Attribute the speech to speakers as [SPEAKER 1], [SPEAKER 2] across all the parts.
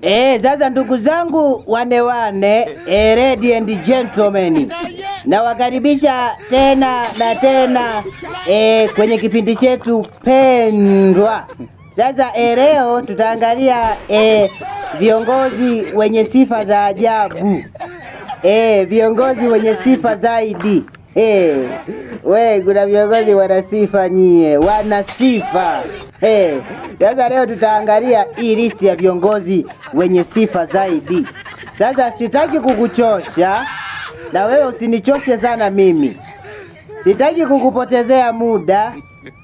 [SPEAKER 1] Sasa ndugu zangu wane, ladies and gentlemen, nawakaribisha tena na tena kwenye kipindi chetu pendwa. Sasa leo tutaangalia viongozi wenye sifa za ajabu. Viongozi wenye sifa zaidi. Kuna viongozi wana sifa nyie, wana sifa. Sasa leo tutaangalia hii listi ya viongozi wenye sifa zaidi. Sasa sitaki kukuchosha na wewe usinichoshe sana mimi. Sitaki kukupotezea muda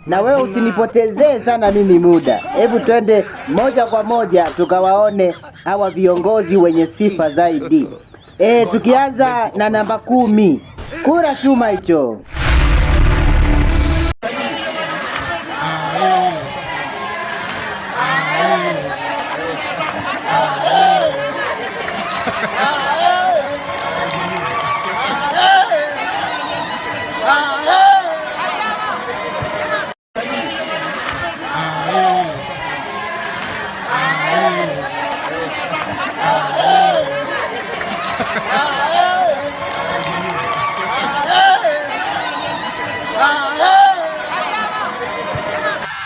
[SPEAKER 1] na wewe usinipotezee sana mimi muda. Hebu twende moja kwa moja tukawaone hawa viongozi wenye sifa zaidi. Tukianza na namba 10. Kura chuma hicho.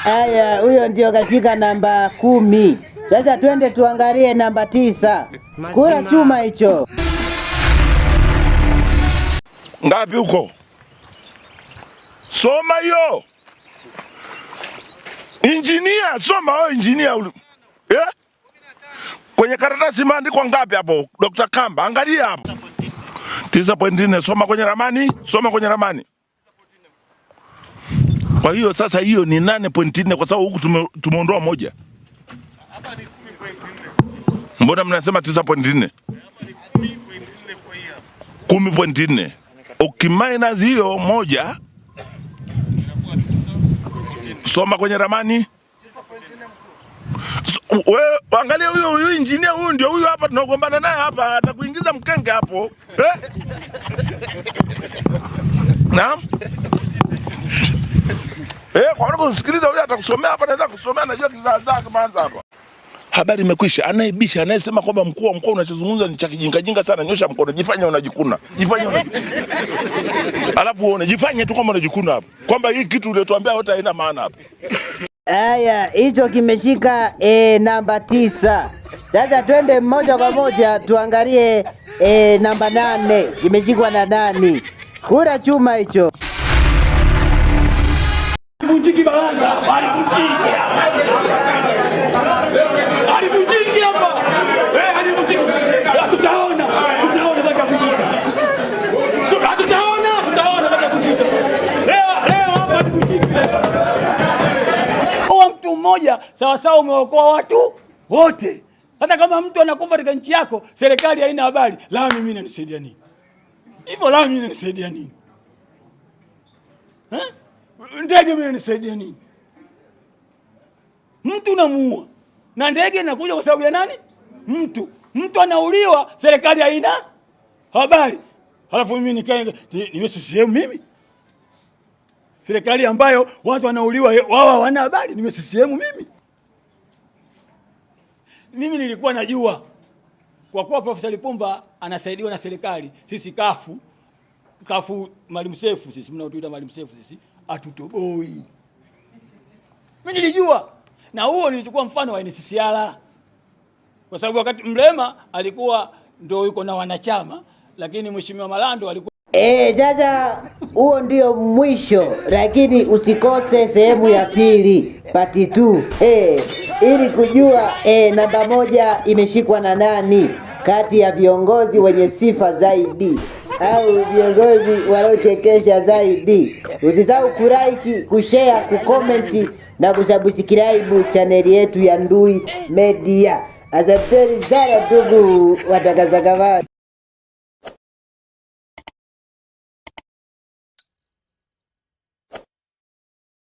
[SPEAKER 1] Haya, huyo ndio kashika namba 10. Sasa twende tuangalie namba 9. Kura chuma hicho.
[SPEAKER 2] Ngapi huko? Soma hiyo. Engineer, soma wewe engineer. Kwenye karatasi imeandikwa ngapi hapo? Dr. Kamba, angalia hapo. 9.4, soma kwenye ramani, soma kwenye ramani. Kwa hiyo sasa hiyo ni 8.4 kwa sababu huku tumeondoa moja.
[SPEAKER 3] Hapa ni 10.4.
[SPEAKER 2] Mbona mnasema 9.4? 10.4. Ukiminus hiyo moja, soma kwenye ramani. Wewe angalia huyo engineer, huyo ndio huyo hapa tunagombana naye hapa, atakuingiza mkenge hapo. Naam? Kwa nini usikiliza huyo atakusomea hapa, naweza kusomea, najua kizaazaa kama anza hapa. Habari imekwisha. Anayebisha, anayesema kwamba mkuu wa mkoa unachozungumza ni cha kijinga sana, nyosha mkono, jifanye unajikuna. Alafu uone, jifanye tu kama unajikuna hapa. Kwamba hii kitu uliotuambia yote haina maana hapa.
[SPEAKER 1] Haya, hicho kimeshika namba 9. Sasa twende moja kwa moja tuangalie namba 8. Kimeshikwa na nani? Kura chuma hicho.
[SPEAKER 4] Alivunjiki baraza, alivunjiki hapa. Alivunjiki. Tutaona mpaka kujika. Tutaona mpaka kujika. Leo hapa alivunjiki. Kwa mtu mmoja sawa umeokoa watu wote. Hata kama mtu anakufa katika nchi yako, serikali haina habari. La, mimi inanisaidia nini? Hivyo la, mimi inanisaidia nini? Ndege mimi inanisaidia nini? Mtu namuua na ndege inakuja kwa sababu ya nani? Mtu anauliwa, serikali haina habari. Halafu mimi nikae niwe CCM mimi? Serikali ambayo watu wanauliwa wao hawana habari, niwe CCM mimi? Mimi nilikuwa najua kwa kuwa Profesa Lipumba anasaidiwa na serikali, sisi kafu Mwalimu Seif, sisi mnaotuita Mwalimu Seif, sisi atutoboi. Mimi nilijua, na huo nilichukua mfano wa NCCR. Kwa sababu wakati Mrema alikuwa ndio yuko na wanachama, lakini Mheshimiwa Malando alikuwa
[SPEAKER 1] sasa huo ndio mwisho, lakini usikose sehemu ya pili, part 2. Ili kujua namba 1 imeshikwa na nani kati ya viongozi wenye sifa zaidi au viongozi waliochekesha zaidi. Usisahau kulike, kushare, kucomment na kusubscribe chaneli yetu ya Ndui Media. Asanteni sana ndugu watangazaji.